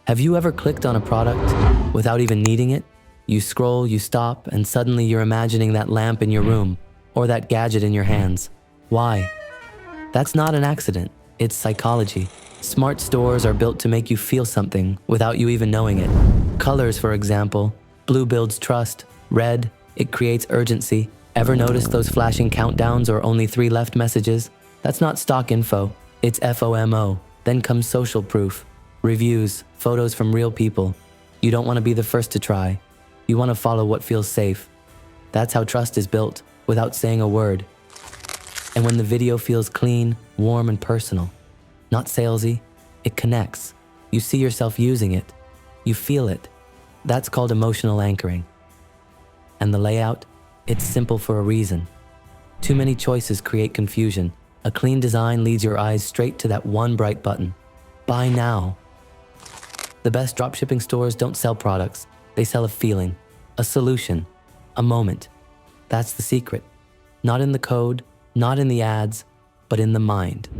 Have you ever clicked on a product without even needing it? You scroll, you stop, and suddenly you're imagining that lamp in your room or that gadget in your hands. Why? That's not an accident. It's psychology. Smart stores are built to make you feel something without you even knowing it. Colors, for example. Blue builds trust. Red, it creates urgency. Ever notice those flashing countdowns or only 3 left messages? That's not stock info. It's FOMO. Then comes social proof. Reviews, photos from real people. You don't want to be the first to try. You want to follow what feels safe. That's how trust is built, without saying a word. And when the video feels clean, warm, and personal, not salesy, it connects. You see yourself using it. You feel it. That's called emotional anchoring. And the layout? It's simple for a reason. Too many choices create confusion. A clean design leads your eyes straight to that one bright button. Buy now. The best dropshipping stores don't sell products. They sell a feeling, a solution, a moment. That's the secret. Not in the code, not in the ads, but in the mind.